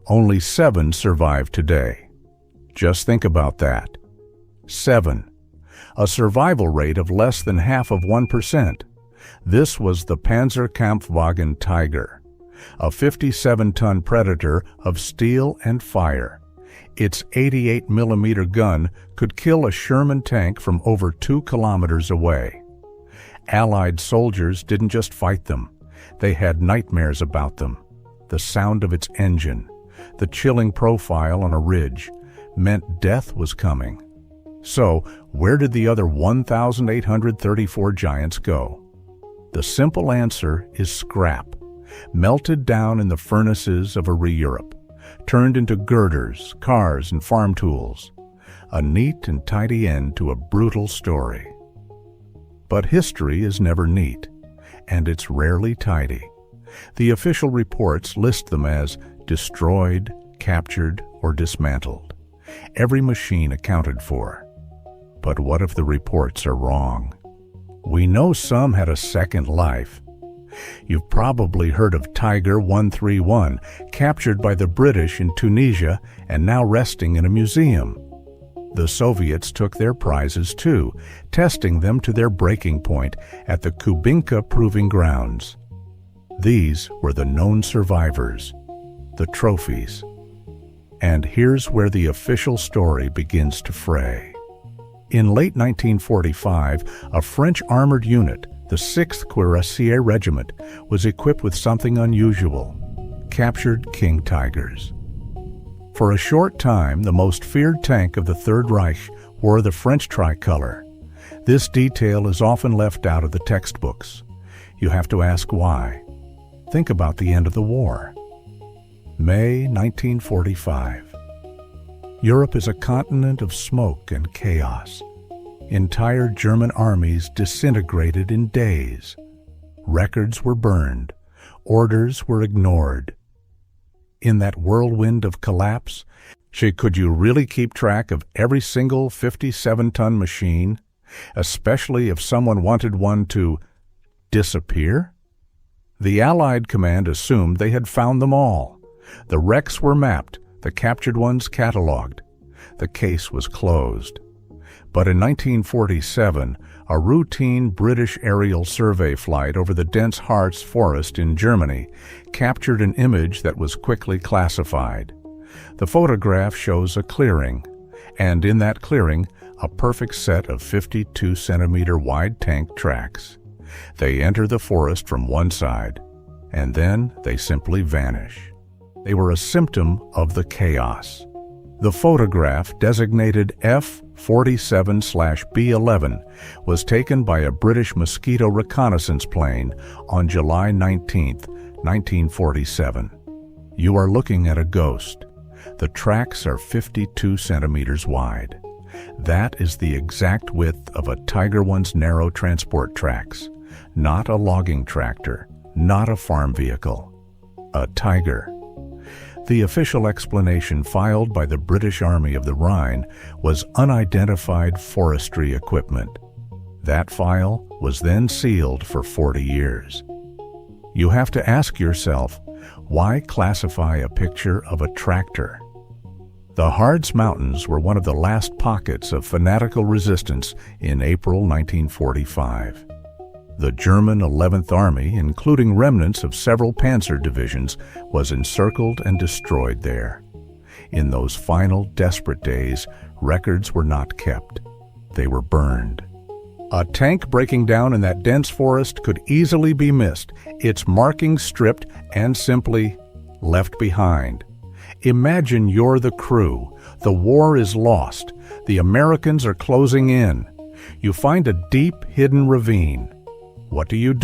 Only 7 survive today. Just think about that. 7. A survival rate of less than half of 1%. This was the Panzerkampfwagen Tiger, a 57-ton Predator of steel and fire. Its 88mm gun could kill a Sherman tank from over 2 kilometers away. Allied soldiers didn't just fight them. They had nightmares about them. The sound of its engine, the chilling profile on a ridge, meant death was coming. So, where did the other 1,834 giants go? The simple answer is scrap, melted down in the furnaces of a re-Europe, turned into girders, cars, and farm tools. A neat and tidy end to a brutal story. But history is never neat, and it's rarely tidy. The official reports list them as destroyed, captured, or dismantled. Every machine accounted for. But what if the reports are wrong? We know some had a second life. You've probably heard of Tiger 131, captured by the British in Tunisia and now resting in a museum. The Soviets took their prizes too, testing them to their breaking point at the Kubinka Proving Grounds. These were the known survivors, the trophies. And here's where the official story begins to fray. In late 1945, a French armored unit, the 6th Cuirassier Regiment, was equipped with something unusual: captured King Tigers. For a short time, the most feared tank of the Third Reich wore the French tricolor. This detail is often left out of the textbooks. You have to ask why. Think about the end of the war. May 1945. Europe is a continent of smoke and chaos. Entire German armies disintegrated in days. Records were burned. Orders were ignored. In that whirlwind of collapse, could you really keep track of every single 57-ton machine, especially if someone wanted one to disappear? The Allied command assumed they had found them all. The wrecks were mapped, the captured ones catalogued. The case was closed. But in 1947, a routine British aerial survey flight over the dense Harz forest in Germany captured an image that was quickly classified. The photograph shows a clearing, and in that clearing, a perfect set of 52-centimeter wide tank tracks. They enter the forest from one side, and then they simply vanish. They were a symptom of the chaos. The photograph, designated F-47/B-11, was taken by a British Mosquito reconnaissance plane on July 19, 1947. You are looking at a ghost. The tracks are 52 centimeters wide. That is the exact width of a Tiger I's narrow transport tracks. Not a logging tractor, not a farm vehicle. A Tiger. The official explanation filed by the British Army of the Rhine was unidentified forestry equipment. That file was then sealed for 40 years. You have to ask yourself, why classify a picture of a tractor? The Harz Mountains were one of the last pockets of fanatical resistance in April 1945. The German 11th Army, including remnants of several panzer divisions, was encircled and destroyed there. In those final desperate days, records were not kept. They were burned. A tank breaking down in that dense forest could easily be missed, its markings stripped and simply left behind. Imagine you're the crew. The war is lost. The Americans are closing in. You find a deep, hidden ravine. What do? You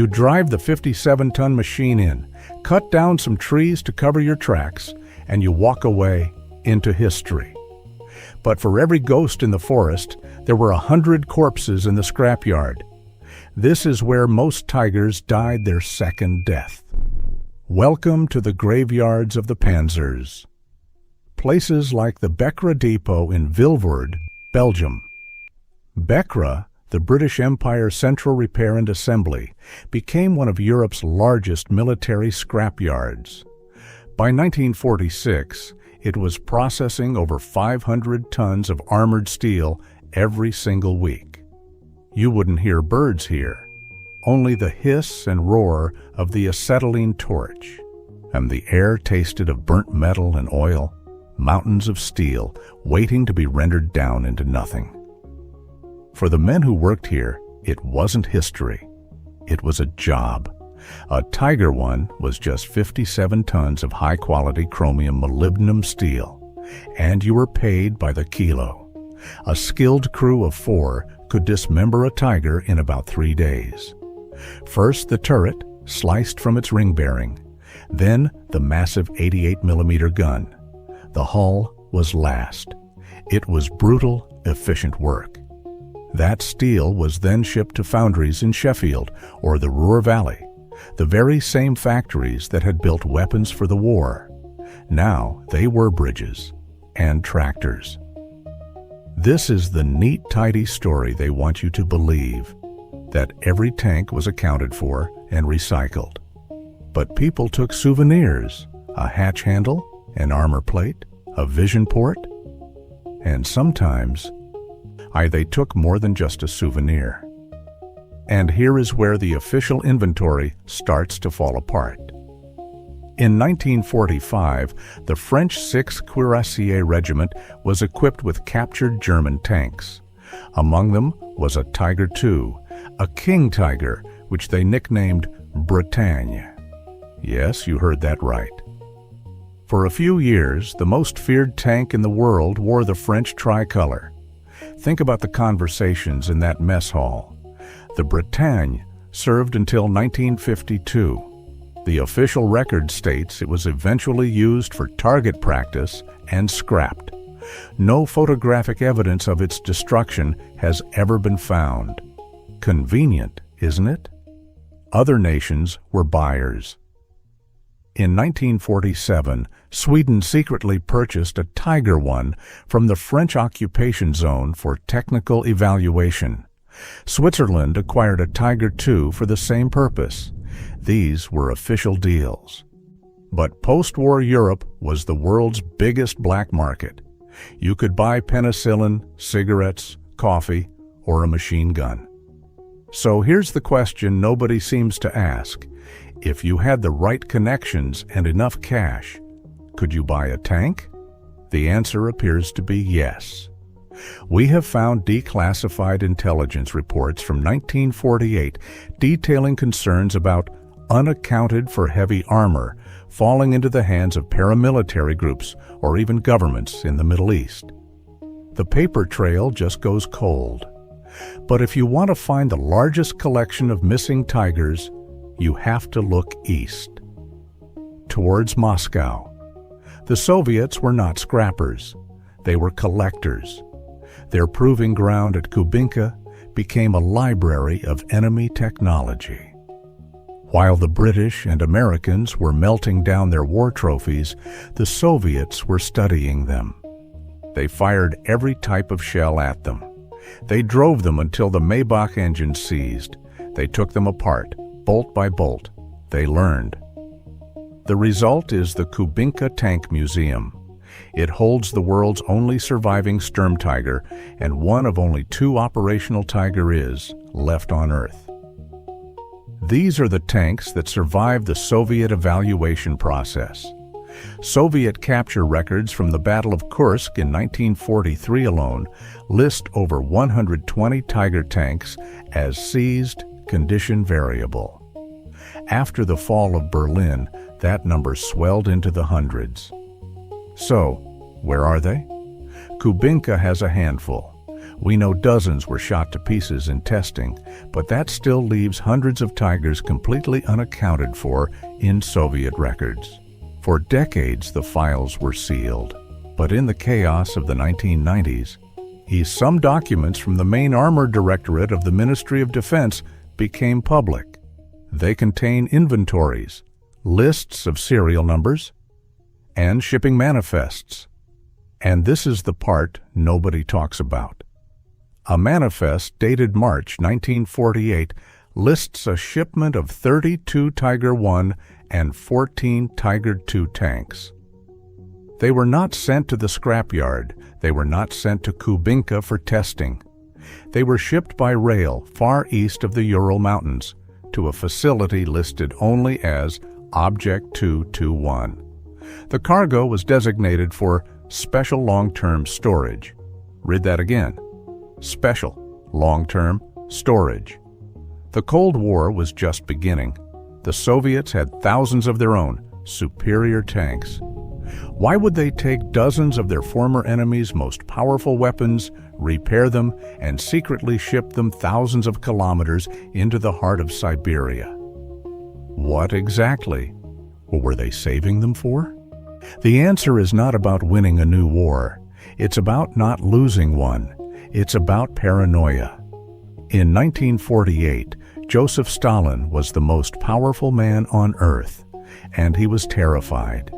drive the 57-ton machine in, cut down some trees to cover your tracks, and you walk away into history. But for every ghost in the forest, there were 100 corpses in the scrapyard. This is where most tigers died their second death. Welcome to the graveyards of the Panzers. Places like the Bekra Depot in Vilvoorde, Belgium. Bekra, the British Empire Central Repair and Assembly, became one of Europe's largest military scrapyards. By 1946, it was processing over 500 tons of armored steel every single week. You wouldn't hear birds here, only the hiss and roar of the acetylene torch, and the air tasted of burnt metal and oil, mountains of steel waiting to be rendered down into nothing. For the men who worked here, it wasn't history. It was a job. A Tiger One was just 57 tons of high-quality chromium molybdenum steel, and you were paid by the kilo. A skilled crew of 4 could dismember a Tiger in about 3 days. First the turret, sliced from its ring bearing, then the massive 88mm gun. The hull was last. It was brutal, efficient work. That steel was then shipped to foundries in Sheffield or the Ruhr Valley, the very same factories that had built weapons for the war. Now they were bridges and tractors. This is the neat, tidy story they want you to believe, that every tank was accounted for and recycled. But people took souvenirs, a hatch handle, an armor plate, a vision port, and sometimes they took more than just a souvenir. And here is where the official inventory starts to fall apart. In 1945, the French 6th Cuirassier Regiment was equipped with captured German tanks. Among them was a Tiger II, a King Tiger, which they nicknamed Bretagne. Yes, you heard that right. For a few years, the most feared tank in the world wore the French tricolor. Think about the conversations in that mess hall. The Bretagne served until 1952. The official record states it was eventually used for target practice and scrapped. No photographic evidence of its destruction has ever been found. Convenient, isn't it? Other nations were buyers. In 1947, Sweden secretly purchased a Tiger One from the French occupation zone for technical evaluation. Switzerland acquired a Tiger II for the same purpose. These were official deals. But post-war Europe was the world's biggest black market. You could buy penicillin, cigarettes, coffee, or a machine gun. So here's the question nobody seems to ask. If you had the right connections and enough cash, could you buy a tank? The answer appears to be yes. We have found declassified intelligence reports from 1948 detailing concerns about unaccounted for heavy armor falling into the hands of paramilitary groups or even governments in the Middle East. The paper trail just goes cold. But if you want to find the largest collection of missing Tigers, you have to look east, towards Moscow. The Soviets were not scrappers. They were collectors. Their proving ground at Kubinka became a library of enemy technology. While the British and Americans were melting down their war trophies, the Soviets were studying them. They fired every type of shell at them. They drove them until the Maybach engines seized. They took them apart, bolt by bolt. They learned. The result is the Kubinka Tank Museum. It holds the world's only surviving Sturmtiger and one of only 2 operational Tiger Is left on Earth. These are the tanks that survived the Soviet evaluation process. Soviet capture records from the Battle of Kursk in 1943 alone list over 120 Tiger tanks as seized, condition variable. After the fall of Berlin, that number swelled into the hundreds. So, where are they? Kubinka has a handful. We know dozens were shot to pieces in testing, but that still leaves hundreds of Tigers completely unaccounted for in Soviet records. For decades, the files were sealed. But in the chaos of the 1990s, some documents from the main Armor Directorate of the Ministry of Defense became public. They contain inventories, lists of serial numbers, and shipping manifests. And this is the part nobody talks about. A manifest dated March 1948 lists a shipment of 32 Tiger I and 14 Tiger II tanks. They were not sent to the scrapyard. They were not sent to Kubinka for testing. They were shipped by rail far east of the Ural Mountains to a facility listed only as Object 221. The cargo was designated for special long-term storage. Read that again. Special long-term storage. The Cold War was just beginning. The Soviets had thousands of their own superior tanks. Why would they take dozens of their former enemies' most powerful weapons, repair them, and secretly ship them thousands of kilometers into the heart of Siberia? What exactly were they saving them for? The answer is not about winning a new war. It's about not losing one. It's about paranoia. In 1948, Joseph Stalin was the most powerful man on Earth, and he was terrified.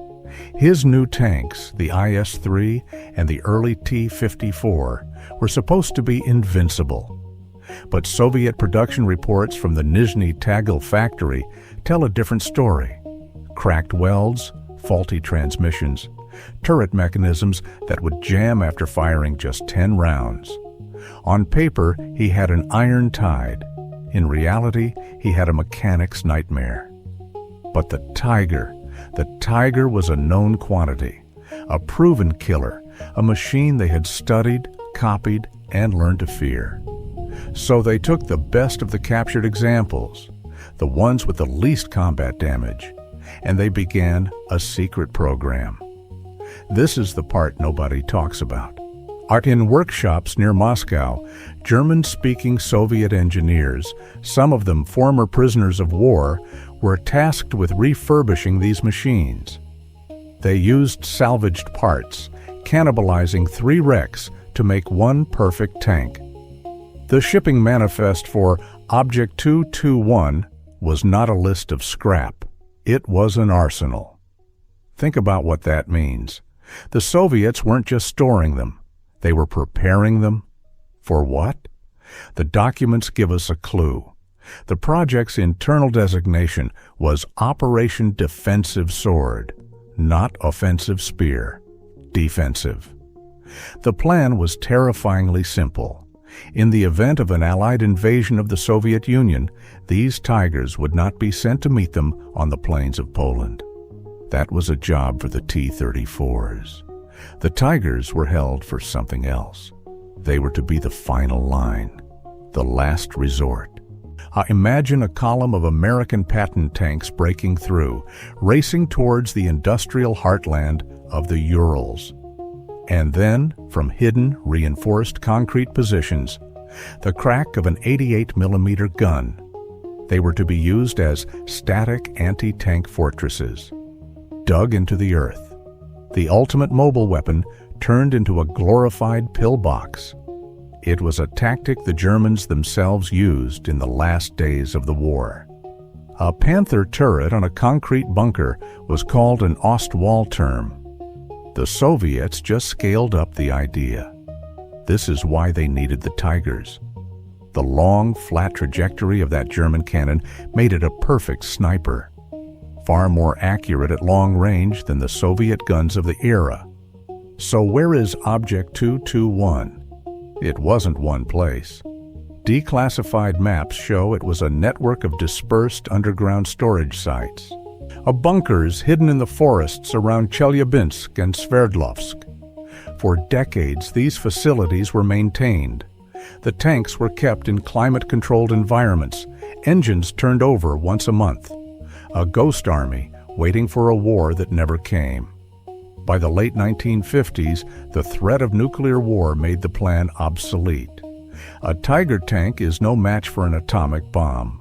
His new tanks, the IS-3 and the early T-54, were supposed to be invincible. But Soviet production reports from the Nizhny Tagil factory tell a different story. Cracked welds, faulty transmissions, turret mechanisms that would jam after firing just 10 rounds. On paper, he had an iron tide. In reality, he had a mechanic's nightmare. But the Tiger was a known quantity, a proven killer, a machine they had studied, copied, and learned to fear. So they took the best of the captured examples, the ones with the least combat damage, and they began a secret program. This is the part nobody talks about. In workshops near Moscow, German-speaking Soviet engineers, some of them former prisoners of war, were tasked with refurbishing these machines. They used salvaged parts, cannibalizing 3 wrecks to make one perfect tank. The shipping manifest for Object 221 was not a list of scrap. It was an arsenal. Think about what that means. The Soviets weren't just storing them. They were preparing them. For what? The documents give us a clue. The project's internal designation was Operation Defensive Sword, not Offensive Spear. Defensive. The plan was terrifyingly simple. In the event of an Allied invasion of the Soviet Union, these Tigers would not be sent to meet them on the plains of Poland. That was a job for the T-34s. The Tigers were held for something else. They were to be the final line, the last resort. Imagine a column of American Patton tanks breaking through, racing towards the industrial heartland of the Urals. And then, from hidden, reinforced concrete positions, the crack of an 88-millimeter gun. They were to be used as static anti-tank fortresses, dug into the earth. The ultimate mobile weapon turned into a glorified pillbox. It was a tactic the Germans themselves used in the last days of the war. A Panther turret on a concrete bunker was called an Ostwall-Turm. The Soviets just scaled up the idea. This is why they needed the Tigers. The long, flat trajectory of that German cannon made it a perfect sniper, far more accurate at long range than the Soviet guns of the era. So where is Object 221? It wasn't one place. Declassified maps show it was a network of dispersed underground storage sites, bunkers hidden in the forests around Chelyabinsk and Sverdlovsk. For decades, these facilities were maintained. The tanks were kept in climate-controlled environments, engines turned over once a month. A ghost army waiting for a war that never came. By the late 1950s, the threat of nuclear war made the plan obsolete. A Tiger tank is no match for an atomic bomb.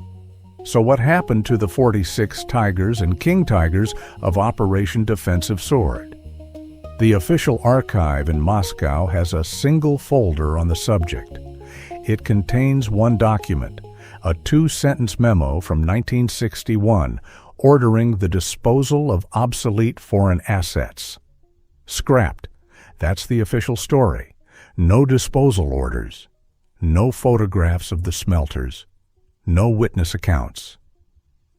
So what happened to the 46 Tigers and King Tigers of Operation Defensive Sword? The official archive in Moscow has a single folder on the subject. It contains one document, a 2-sentence memo from 1961 ordering the disposal of obsolete foreign assets. Scrapped. That's the official story. No disposal orders. No photographs of the smelters. No witness accounts.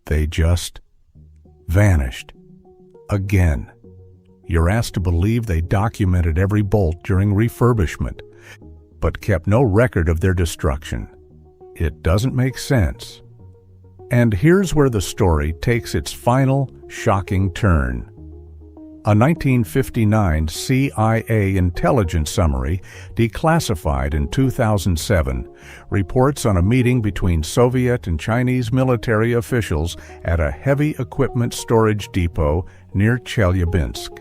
They just vanished. Again. You're asked to believe they documented every bolt during refurbishment, but kept no record of their destruction. It doesn't make sense. And here's where the story takes its final, shocking turn. A 1959 CIA intelligence summary, declassified in 2007, reports on a meeting between Soviet and Chinese military officials at a heavy equipment storage depot near Chelyabinsk.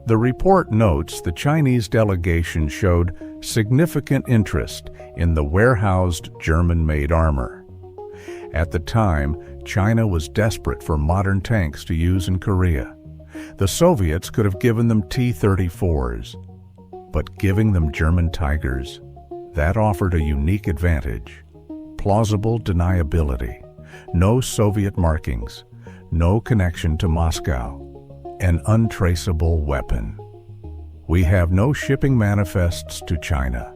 The report notes the Chinese delegation showed significant interest in the warehoused German-made armor. At the time, China was desperate for modern tanks to use in Korea. The Soviets could have given them T-34s, but giving them German Tigers, that offered a unique advantage. Plausible deniability, no Soviet markings, no connection to Moscow, an untraceable weapon. We have no shipping manifests to China,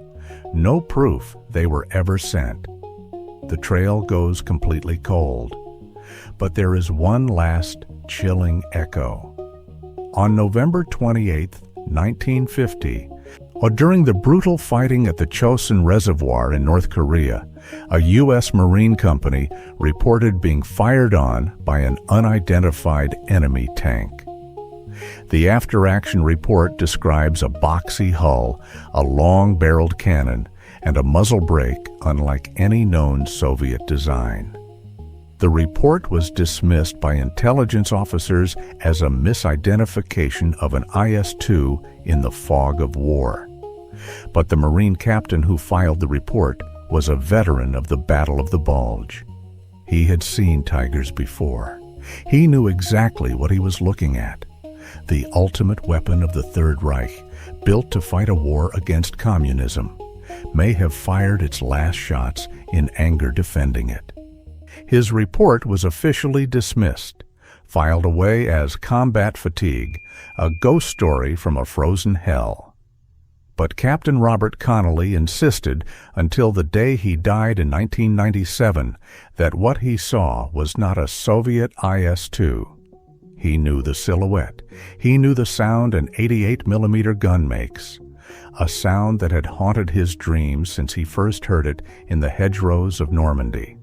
no proof they were ever sent. The trail goes completely cold. But there is one last chilling echo. On November 28, 1950, during the brutal fighting at the Chosin Reservoir in North Korea, a U.S. Marine company reported being fired on by an unidentified enemy tank. The after-action report describes a boxy hull, a long-barreled cannon, and a muzzle brake unlike any known Soviet design. The report was dismissed by intelligence officers as a misidentification of an IS-2 in the fog of war. But the Marine captain who filed the report was a veteran of the Battle of the Bulge. He had seen Tigers before. He knew exactly what he was looking at. The ultimate weapon of the Third Reich, built to fight a war against communism, may have fired its last shots in anger defending it. His report was officially dismissed, filed away as combat fatigue, a ghost story from a frozen hell. But Captain Robert Connolly insisted until the day he died in 1997 that what he saw was not a Soviet IS-2. He knew the silhouette. He knew the sound an 88mm gun makes, a sound that had haunted his dreams since he first heard it in the hedgerows of Normandy.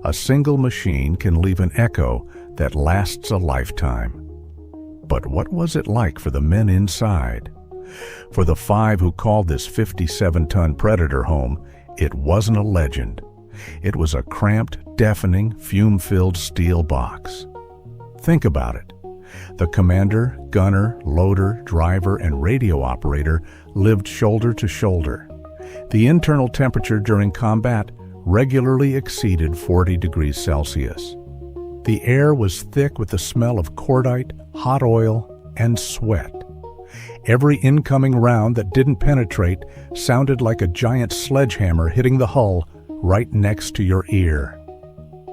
A single machine can leave an echo that lasts a lifetime. But what was it like for the men inside? For the 5 who called this 57-ton Predator home, it wasn't a legend. It was a cramped, deafening, fume-filled steel box. Think about it. The commander, gunner, loader, driver, and radio operator lived shoulder to shoulder. The internal temperature during combat regularly exceeded 40 degrees Celsius. The air was thick with the smell of cordite, hot oil, and sweat. Every incoming round that didn't penetrate sounded like a giant sledgehammer hitting the hull right next to your ear.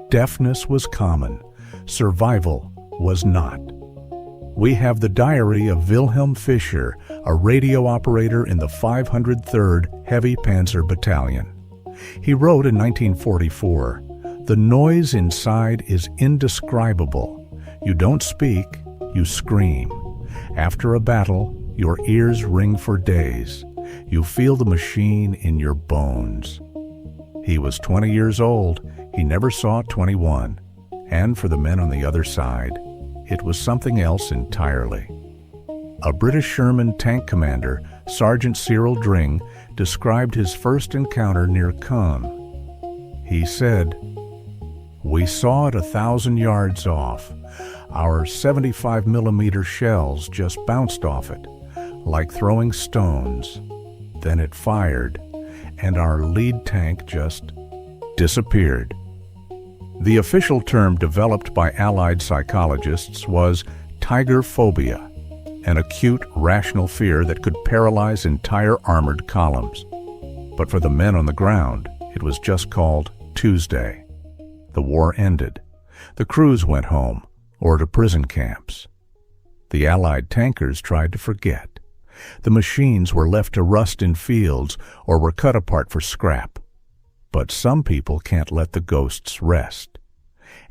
Deafness was common. Survival was not. We have the diary of Wilhelm Fischer, a radio operator in the 503rd Heavy Panzer Battalion. He wrote in 1944, "The noise inside is indescribable. You don't speak, you scream. After a battle, your ears ring for days. You feel the machine in your bones." He was 20 years old. He never saw 21. And for the men on the other side, it was something else entirely. A British Sherman tank commander, Sergeant Cyril Dring, described his first encounter near Caen. He said, "We saw it 1,000 yards off. Our 75mm shells just bounced off it, like throwing stones. Then it fired, and our lead tank just disappeared." The official term developed by Allied psychologists was tiger phobia, an acute, rational fear that could paralyze entire armored columns. But for the men on the ground, it was just called Tuesday. The war ended. The crews went home or to prison camps. The Allied tankers tried to forget. The machines were left to rust in fields or were cut apart for scrap. But some people can't let the ghosts rest.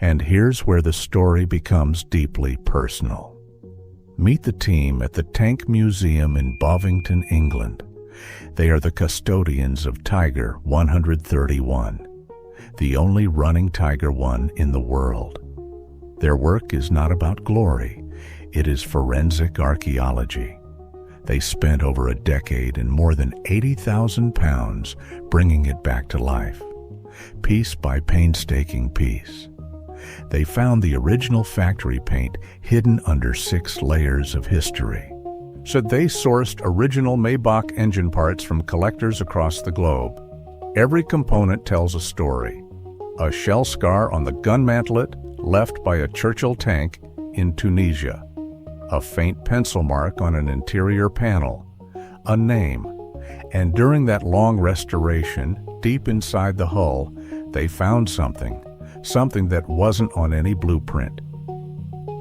And here's where the story becomes deeply personal. Meet the team at the Tank Museum in Bovington, England. They are the custodians of Tiger 131, the only running Tiger one in the world. Their work is not about glory, it is forensic archaeology. They spent over a decade and more than 80,000 pounds bringing it back to life, piece by painstaking piece. They found the original factory paint hidden under 6 layers of history. So they sourced original Maybach engine parts from collectors across the globe. Every component tells a story. A shell scar on the gun mantlet left by a Churchill tank in Tunisia. A faint pencil mark on an interior panel. A name. And during that long restoration, deep inside the hull, they found something that wasn't on any blueprint.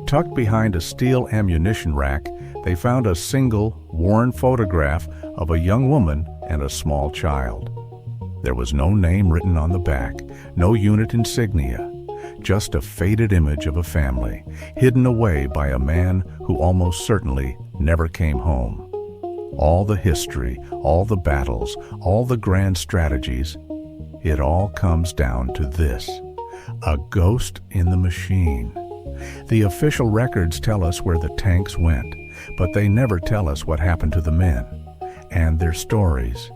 Tucked behind a steel ammunition rack, they found a single, worn photograph of a young woman and a small child. There was no name written on the back, no unit insignia, just a faded image of a family, hidden away by a man who almost certainly never came home. All the history, all the battles, all the grand strategies, it all comes down to this: a ghost in the machine. The official records tell us where the tanks went, but they never tell us what happened to the men. And their stories,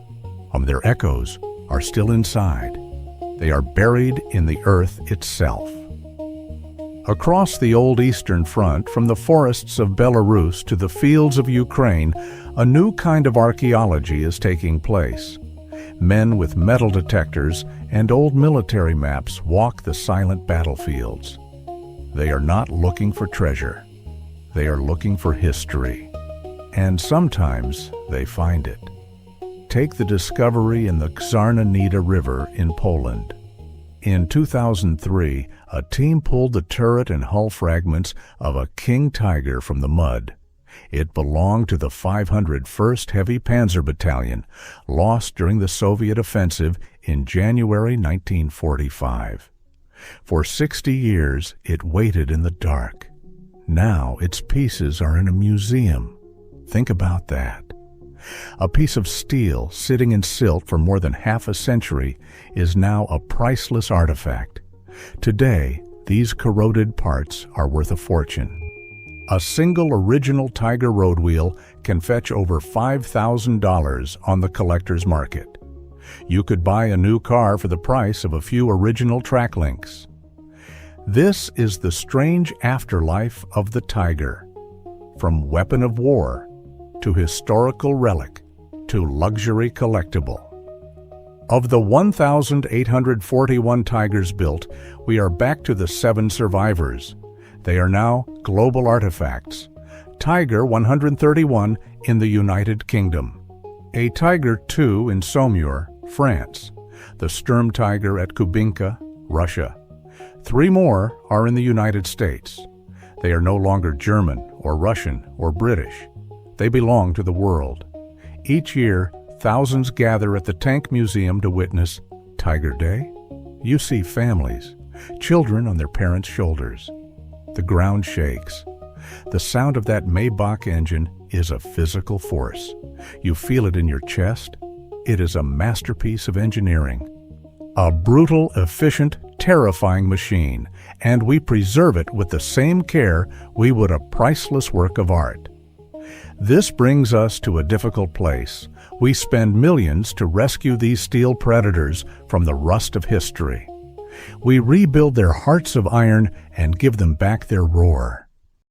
their echoes, are still inside. They are buried in the earth itself. Across the old Eastern Front, from the forests of Belarus to the fields of Ukraine, a new kind of archaeology is taking place. Men with metal detectors and old military maps walk the silent battlefields. They are not looking for treasure. They are looking for history. And sometimes they find it. Take the discovery in the Czarnanita River in Poland. In 2003, a team pulled the turret and hull fragments of a King Tiger from the mud. It belonged to the 501st Heavy Panzer Battalion, lost during the Soviet offensive in January 1945. For 60 years, it waited in the dark. Now its pieces are in a museum. Think about that. A piece of steel sitting in silt for more than half a century is now a priceless artifact. Today, these corroded parts are worth a fortune. A single original Tiger road wheel can fetch over $5,000 on the collector's market. You could buy a new car for the price of a few original track links. This is the strange afterlife of the Tiger. From weapon of war, to historical relic, to luxury collectible. Of the 1,841 Tigers built, we are back to the 7 survivors. They are now global artifacts. Tiger 131 in the United Kingdom. A Tiger 2 in Saumur, France. The Sturm Tiger at Kubinka, Russia. 3 more are in the United States. They are no longer German or Russian or British. They belong to the world. Each year, thousands gather at the Tank Museum to witness Tiger Day. You see families, children on their parents' shoulders. The ground shakes. The sound of that Maybach engine is a physical force. You feel it in your chest. It is a masterpiece of engineering. A brutal, efficient, terrifying machine, and we preserve it with the same care we would a priceless work of art. This brings us to a difficult place. We spend millions to rescue these steel predators from the rust of history. We rebuild their hearts of iron and give them back their roar.